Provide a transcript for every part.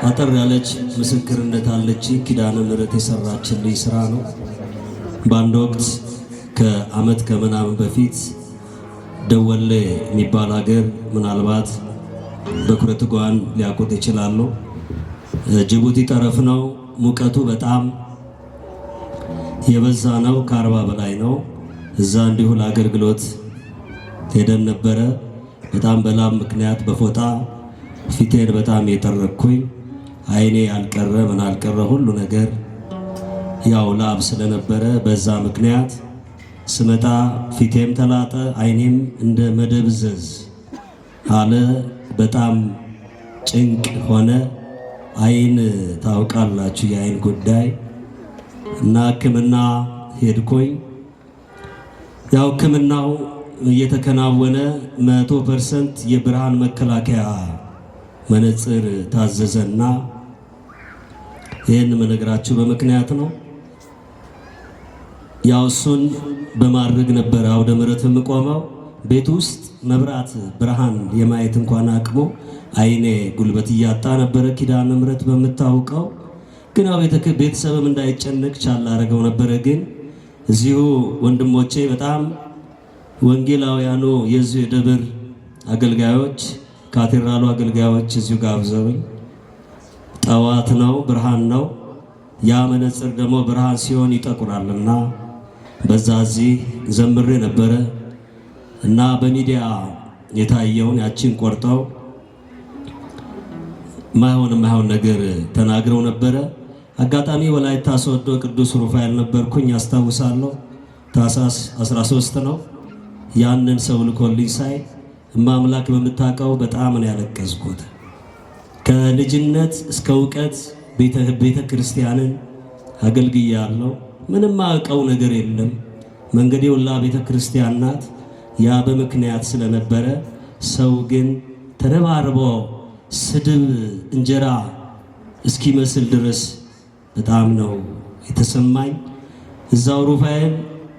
አጠር ያለች ምስክርነት አለች። ኪዳነ ምሕረት የሰራችልኝ ስራ ነው። በአንድ ወቅት ከአመት ከምናምን በፊት ደወሌ የሚባል ሀገር ምናልባት በኩረት ጓን ሊያቆጥ ይችላሉ። ጅቡቲ ጠረፍ ነው። ሙቀቱ በጣም የበዛ ነው። ከ40 በላይ ነው። እዛ እንዲሁ ለአገልግሎት ሄደን ነበረ። በጣም በላብ ምክንያት በፎጣ ፊቴን በጣም የጠረኩኝ፣ አይኔ ያልቀረ ምን አልቀረ ሁሉ ነገር ያው ላብ ስለነበረ በዛ ምክንያት ስመጣ ፊቴም ተላጠ፣ አይኔም እንደ መደብዘዝ አለ። በጣም ጭንቅ ሆነ። አይን ታውቃላችሁ የአይን ጉዳይ እና ሕክምና ሄድኩኝ። ያው ሕክምናው እየተከናወነ 100% የብርሃን መከላከያ መነጽር ታዘዘና ይህን መነግራችሁ በምክንያት ነው። ያው እሱን በማድረግ ነበር አውደ ምሕረት የምቆመው። ቤት ውስጥ መብራት ብርሃን የማየት እንኳን አቅሙ አይኔ ጉልበት እያጣ ነበረ። ኪዳነ ምሕረት በምታውቀው ግን ቤተሰብም እንዳይጨነቅ ቻል አደረገው ነበረ። ግን እዚሁ ወንድሞቼ በጣም ወንጌላውያኑ የዚሁ የደብር አገልጋዮች ካቴድራሉ አገልጋዮች እዚሁ ጋብዘውኝ ጠዋት ነው፣ ብርሃን ነው። ያ መነጽር ደግሞ ብርሃን ሲሆን ይጠቁራልና በዛ እዚህ ዘምሬ ነበረ እና በሚዲያ የታየውን ያቺን ቆርጠው ማይሆን ነገር ተናግረው ነበረ። አጋጣሚ ወላይታ ሶዶ ቅዱስ ሩፋኤል ነበርኩኝ አስታውሳለሁ። ታኅሳስ 13 ነው። ያንን ሰው ልኮልኝ ሳይ ማምላክ በምታውቀው በጣም ነው ያለቀስኩት። ከልጅነት እስከ እውቀት ቤተ ክርስቲያንን አገልግያለሁ። ምንም አውቀው ነገር የለም። መንገዴ ሁላ ቤተ ክርስቲያን ናት። ያ በምክንያት ስለነበረ ሰው ግን ተረባርቦ ስድብ እንጀራ እስኪመስል ድረስ በጣም ነው የተሰማኝ። እዛው ሩፋኤል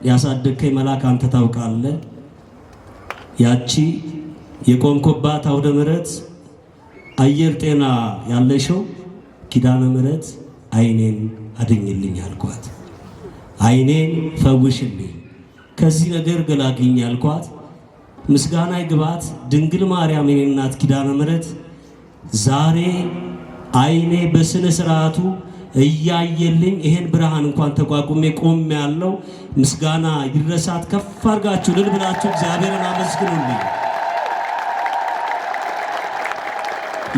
ያሳደከኝ መልአክ አንተ ታውቃለህ። ያቺ የቆምኩባት አውደ ምሕረት አየር ጤና ያለሽው ኪዳነ ምሕረት አይኔን አድኝልኝ አልኳት። አይኔን ፈውሽልኝ፣ ከዚህ ነገር ገላግኝ አልኳት። ምስጋና ይግባት ድንግል ማርያም የኔ እናት ኪዳነ ምሕረት ዛሬ አይኔ በስነ ስርዓቱ እያየልኝ ይሄን ብርሃን እንኳን ተቋቁሜ ቆም ያለው ምስጋና ይድረሳት። ከፍ አድርጋችሁ ልል ብላችሁ እግዚአብሔርን አመስግኑልኝ።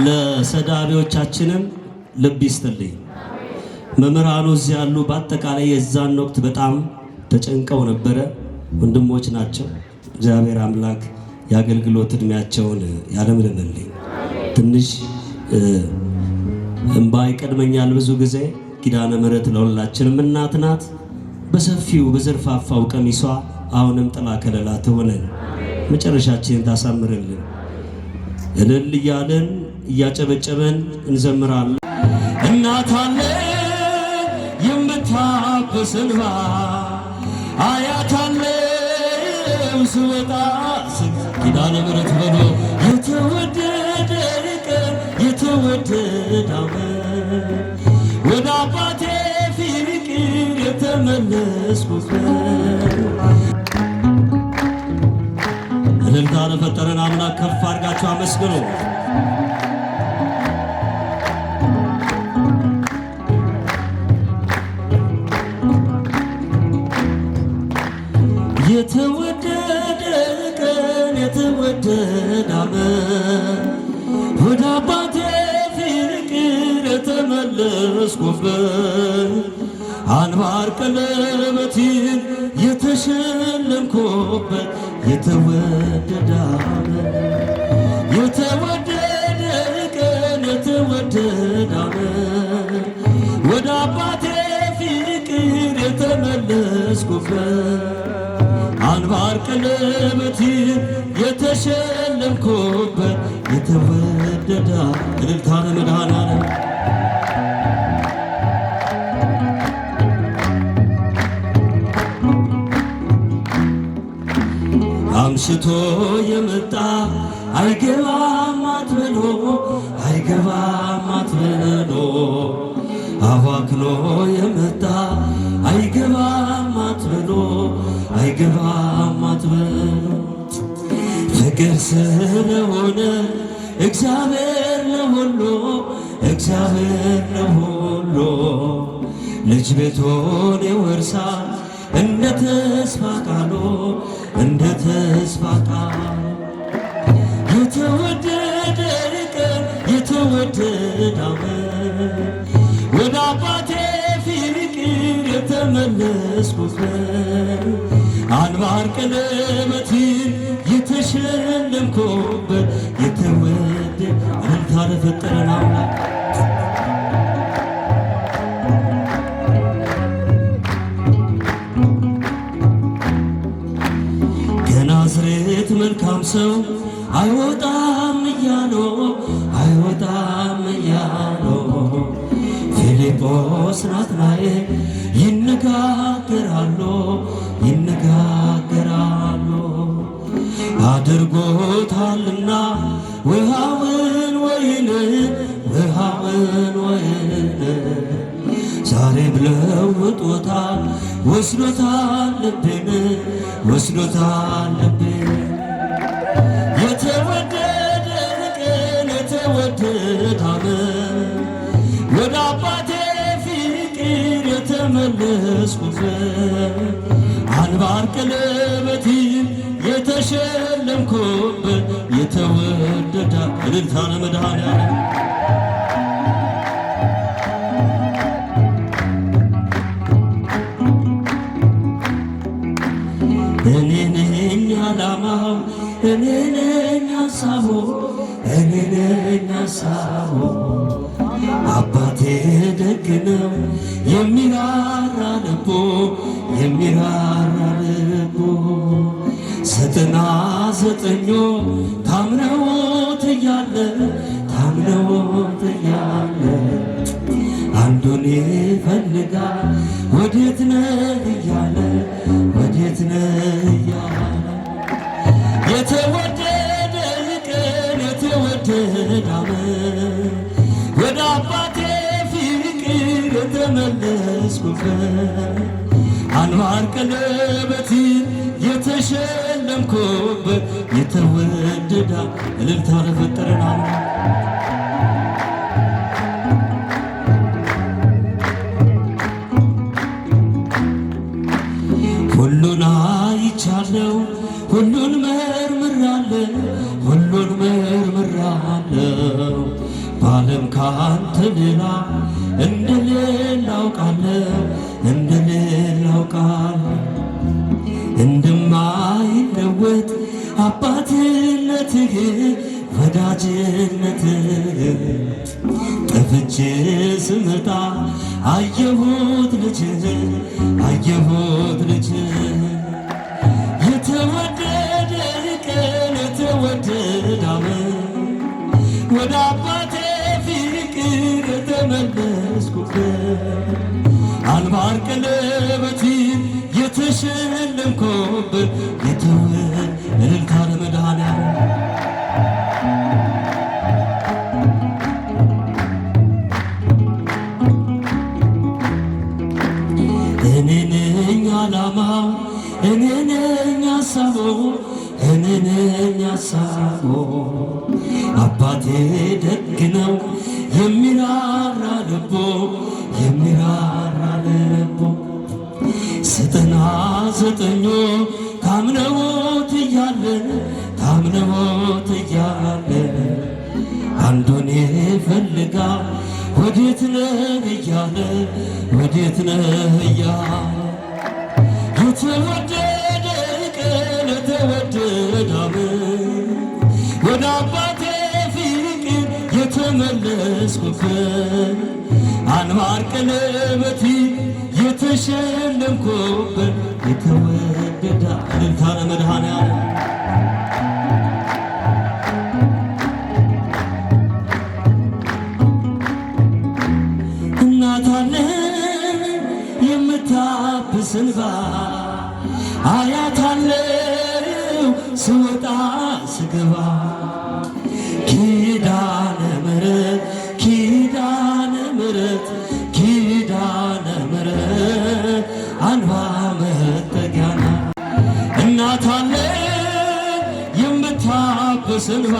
ለሰዳቢዎቻችንም ልብ ይስጥልኝ። መምህራኑ እዚህ ያሉ በአጠቃላይ የዛን ወቅት በጣም ተጨንቀው ነበረ። ወንድሞች ናቸው። እግዚአብሔር አምላክ የአገልግሎት እድሜያቸውን ያለምልምልኝ። ትንሽ እንባ ይቀድመኛል ብዙ ጊዜ። ኪዳነ ምሕረት ለሁላችንም እናት ናት። በሰፊው በዘርፋፋው ቀሚሷ አሁንም ጥላ ከለላ ትሆነን፣ መጨረሻችንን ታሳምርልን። እልል እያለን እያጨበጨበን እንዘምራለን። እናት አለ የምታብስ እንባ፣ አያት አለ ስወጣ ኪዳነ ምሕረት በሎ የተወደደ ቀን የተወደደ ዓመት ወደ አባቴ ፍቅር የተመለስኩበት። እልልታ ለፈጠረን አምላክ ከፍ አድርጋችሁ አመስግኑ። የተወደደ ቀን የተወደደ ዓመት ወደ አባቴ ፍቅር የተመለስኩበት፣ አንባር ቀለበትን የተሸለምኩበት የተወደደ ዓመት የተወደደ ቀን የተወደደ ዓመት ወደ አባቴ ፍቅር የተመለስኩበት፣ አንባር ቀለበትን የተሸለምኩበት የተወደደ እልልታ ለመድኃኔዓለም። አምሽቶ የመጣ አይገባም አትበሎ አይገባም አትበሎ የመጣ አይገባም አትበሎ አይገባም አትበሎ ፍቅር ስለሆነ እግዚአብሔር ለሁሉ እግዚአብሔር ለሁሉ ልጅ ቤቱን ይወርሳል እንደ ተስፋ ቃሉ እንደ ተስፋ ቃሉ የተወደደ ቀን የተወደደ ዓመት ወደ አባቴ ፍቅር የተመለስኩበት አንባር ቀለበትን የተሸለምኩበት የተወደደ እልልታ ለፈጠረን አምላክ ከናዝሬት መልካም ሰው አይወጣም እያሉ ፊልጶስ ናትናኤል ይነጋገራሉ አድርጎታልና ውሃውን ወይን ዛሬ ብለውጦታል ወስዶታል ልቤን የተወደደ ቀን የተወደደ ዓመት ወደ አባቴ ፍቅር የተመለስኩበት አንባር ቀለበትን የተሸለምኩበት የተወደደ እልልታ ለመድኃኔዓለም እኔ ነኝ ዓላማው እኔ ነኝ ሐሳቡ አባቴ ደግ ነው የሚራራ ልቡ 99 ታምነውት እያለ አንዱን ይፈልጋል ወዴት ነህ እያለ የተወደደ ቀን የተወደደ ዓመት ወደ አባቴ ፍቅር የተመለስኩበት አንባር ቀለበትን የተሸለምኩበት የተወደደ እልልታ ለፈጠረን አምላክ ሁሉን አይቻለው ሁሉን መርምራለው በዓለም ካንተ ሌላ እንደሌለ አውቃለሁ እንደማይለወጥ አባትነትህ ወዳጅነትህ ጠፍቼ ስመጣ አየሁት ልጅህ የተወደደ ቀን የተወደደ ዓመት ወደ አባቴ ፍቅር የተመለስኩበት አንባር ቀለበትን የተሸለምኩበት እልልታ ለመድኃኔዓለም እኔ ነኝ ዓላማው እኔ ነኝ ሐሳቡ አባቴ ደግ ነው የሚራራ ልቦ 99 ታምነውት እያለ አንዱን ይፈልጋል ወዴት ነህ እያለ የተወደደ ቀን የተወደደ ዓመት ወደ አባቴ ፍቅር የተመለስኩበት አንባር ቀለበትን የተሸለምኩበት የተወደደ እልልታ ለመድኃኔዓለም እናት አለ የምታብስ እንባ አያት አለው ስወጣ ስገባ ኪዳነ ምሕረት እንባ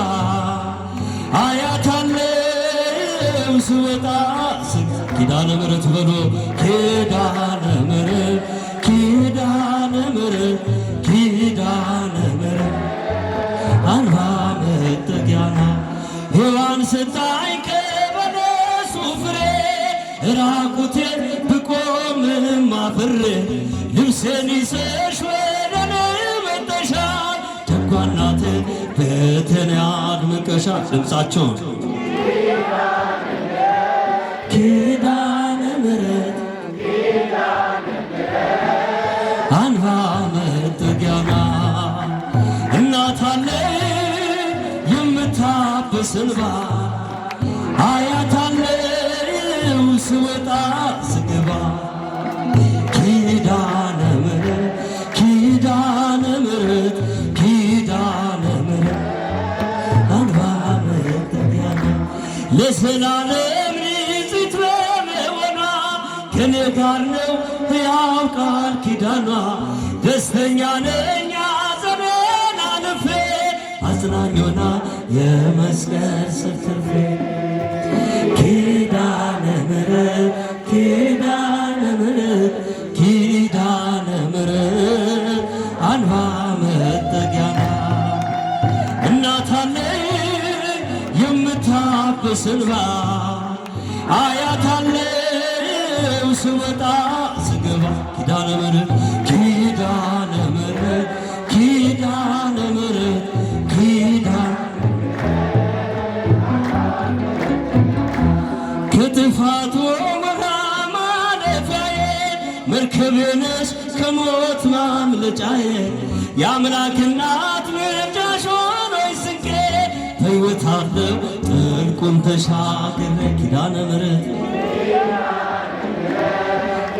አያታለው ስወጣ ኪዳነ ምሕረት በሎ ኪዳነ ምሕረት ኪዳነ ምሕረት ኪዳነ ምሕረት አንባ መጠጊያና ሔዋን ስታይ ከበለሱ ፍሬ ራቁቴን ብቆምም አፍሬ ልብሴን ይዘሽ ወደኔ መጥተሻል ደጓ እናቴ በተኔ አድምቀሻል። ድምፃቸውን ኪዳነ ምሕረት አንባ መጠጊያና እናት አለ የምታብስ እንባ አያት አለው ስወጣ ስገባ ኪዳነ ምሕረት ኪዳነ ምሕረት ኪዳነ ምሕረት አንባ መጠጊያና ለዘላለም ንጽሕት በመሆኗ ከኔ ጋር ነው ሕያው ቃል ኪዳኗ ደስተኛ ነኝ ሐዘኔን አልፌ አጽናኝ ሆና የመስቀል ስር ትርፌ ኪዳነ ምሕረት ኪዳነ ምሕረት ኪዳነ ምሕረት አንባ መጠጊያና እናት አለኝ የምታብስ እንባ አያት አለው ስወጣ ስገባ ኪዳነ ምሕረት ኪዳነ ምሕረት ኪዳነ ምሕረት ኪዳነ ከጥፋቱ ውሃ ማለፊያዬ መርከቤ ነሽ ከሞት ማምለጫዬ የአምላክ እናት ምልጃሽ ሆኖኝ ስንቄ በሕይወት አለው ጥልቁን ተሻግሬ ኪዳነ ምሕረት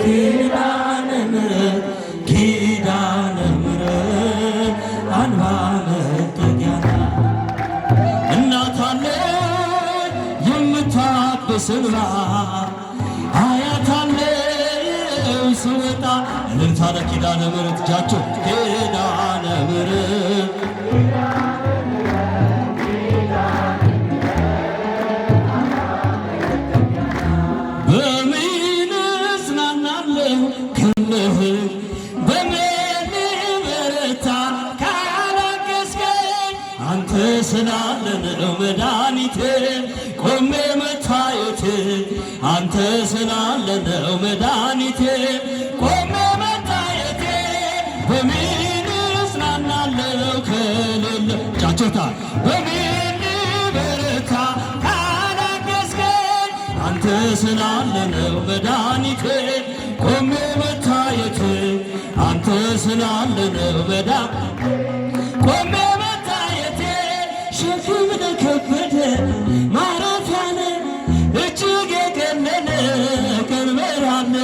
ኪዳነ ምሕረት ኪዳነ ምሕረት አንባ መጠጊያና እናት አለኝ የምታብስ እንባ አያት አለው ስወጣ እልልታ ለኪዳነ ምሕረት እጃቸው ኪዳነ ምሕረት በምን እጽናናለሁ ከምሕረት በምን በረታ ካላገዝከኝ አንተ ስላለ ነው መድኃኒቴ ቆሜ መታየቴ አንተ ስላለ ነው መድኃኒቴ ቆሜ መታየቴ በምን እጽናናለሁ ከሌለ ጫቾታ በምን በረታ ካላገዝከኝ አንተ ስላለ ነው መድኃኒቴ ቆሜ መታየቴ አንተ ስላለ ነው ቆሜ መታየቴ ሸክም ለከበደ ማረፊያ ነህ እጅግ የገነነ ቀንበር አለ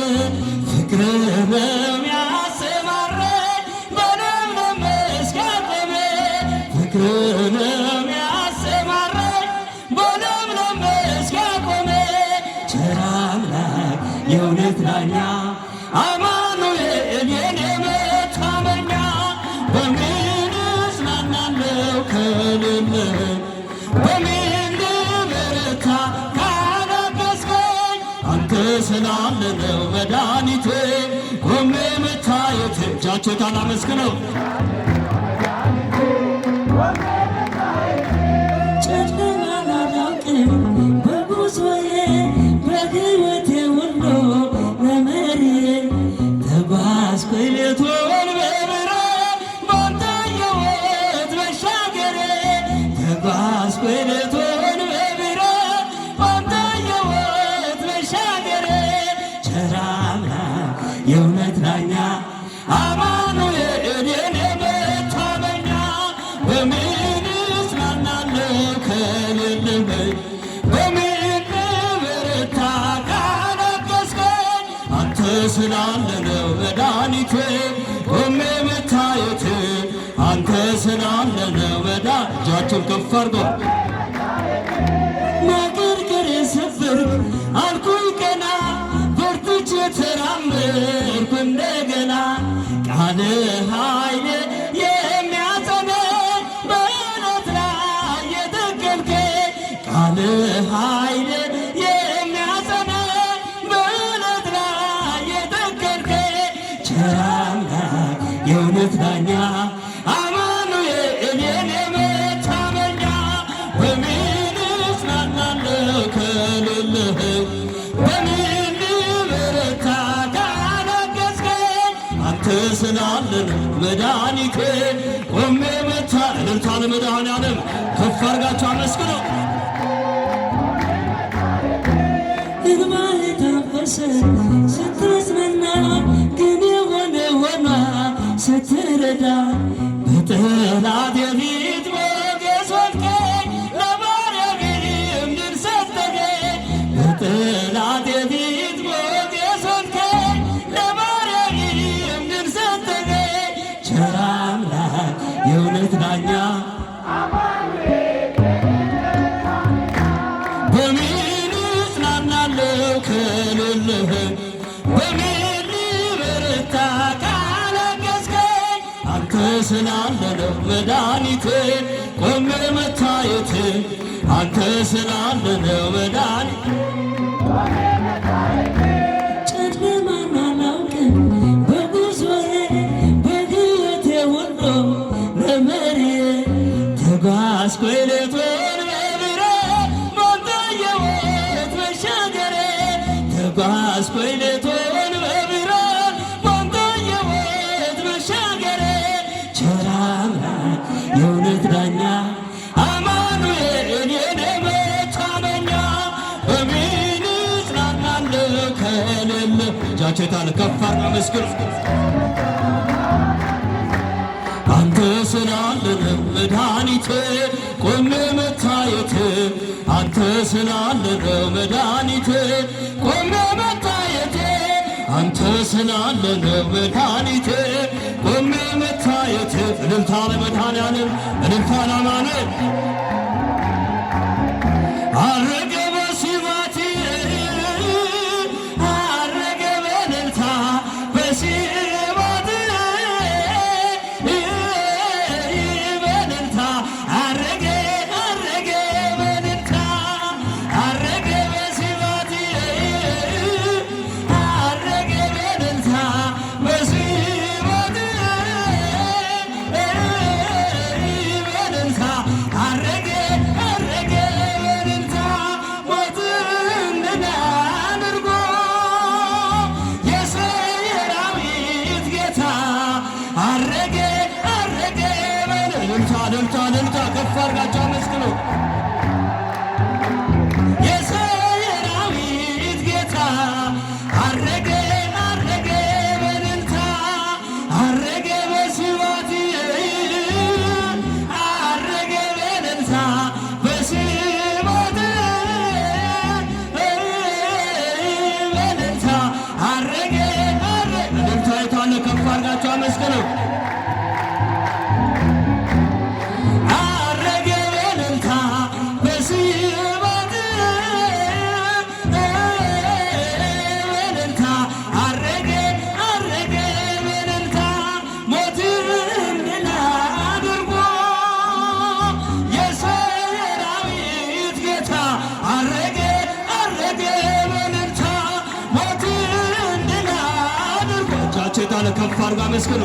ፍቅርህ ነው ያሰማራኝ በለምለም መስክ ያቆመኝ ፍቅርህ ነው ያሰማራኝ በለምለም መስክ ያቆመኝ ቸር አምላክ የእውነት ዳኛ አማኑኤል የኔ መታመኛ በምን እጽናናለሁ ከሌለህ በምን ልበረታ ካላገዝከኝ አንተ ስላለ ነው መድኃኒቴ ቆሜ መታየቴ እጃቸው ታላመስግነው ጨለማን አላውቅም በጉዞዬ በሕይወቴ ሁሉ ለመሪዬ ተጓዝኩ ሌቱን በብርሃን ባንተ ሕይወት መሻገሬ ተጓዝኩ ሌቱን በብርሃን ባንተ ሕይወት መሻገሬ ቸር አምላክ የእውነት ዳኛ አማኑኤል የኔ መታመኛ በምን እጽናናለሁ ከሌለህ በምን ልበረታ ካላገዝከኝ አንተ ስላለ ነው መድኃኒቴ ቆሜ መታየቴ አንተ ስላለ ነው እጃቸውን ከፍ አድርጎ ማገርገር የሰበርክ አልኩኝ ቀና በርትቼ ተራመድኩ እንደገና ቃል ኃይል የሚያጸናኝ በእውነት ላይ ከሌለህ በምን ልበረታ ካላገዝከኝ አንተ ስላለን መድኃኒቴ ቆሜ መታ እልልታ ለመድኃኔዓለም ከፍ አድርጋችሁ አመስግነው። እንባዬ ታፈሰ ስትጽናና ግን የሆነ ሆኗ ስትረዳ በጠላቴ ፊት ሞገስ ሆንከኝ ለባሪያህ እምድል ሰጠኸኝ በጠላቴ ፊት ሞገስ ሆንከኝ ለባሪያህ እምድል ሰጠኸኝ ቸር አምላክ የእውነት ዳኛ በምን እጽናናለሁ ከሌለህ በምን ልበረታ ካላገዝከኝ አንተ ስላለህ መድኃኒቴ ቆሜ መታየት አንተ ስላለህ መድኃኒቴ ጨለማን አላውቅም በጉዞዬ በሕይወቴ ሁሉ ለመሪዬ ተጓዝኩኝ ሌቱን በብርሃን ባንተ ሕይወት መሻገሬ ተጓዝኩኝ ሌቱን በብርሃን ባንተ ሕይወት መሻገሬ ቸር አምላክ የእውነት ዳኛ አማኑኤል የኔ መታመኛ በምን እጽናናለሁ ከሌለህ እጃችሁ የታለ ከፍ አድርገው አመስግኑ። አንተ ስላለህ መድኃኒቴ ቆሜ መታየት አንተ ስላለህ መድኃኒቴ ቆሜ መታየቴ አንተ ስላለህ መድኃኒቴ ቆሜ መታየት እልልታ ለመድኃኔዓለም እልልታ ለአማኑኤል አረገ በሲባቲ አረገ በእልልታ በሲባቲ በእልልታ አረገ አረገ በእልልታ አረገ በሲባቲ አረገ በእልልታ በሲባቲ በእልልታ አረገ አረገ በእልልታ ሞትን ድል አድርጎ የሰራዊት ጌታ አረገ አረገ በእልልታ እልልታ እልልታ ከፍ አድርጋችሁ አመስግኑ። የሰራዊት ጌታ አረገ አረገ በእልልታ አረገ በስብሐት አረገ በእልልታ በስብሐት በእልልታ አረገ አረገ እልልታ የታለ ከፍ አድርጋችሁ አመስግኑ። አረገ በእልልታ በስብሐት በእልልታ አረገ አረገ በእልልታ ሞትን ድል አድርጎ የሰራዊት ጌታ አረገ አረገ በእልልታ ሞትን ድል አድርጎ እጃችሁ የታለ ከፍ አድርጎ አመስግኑ።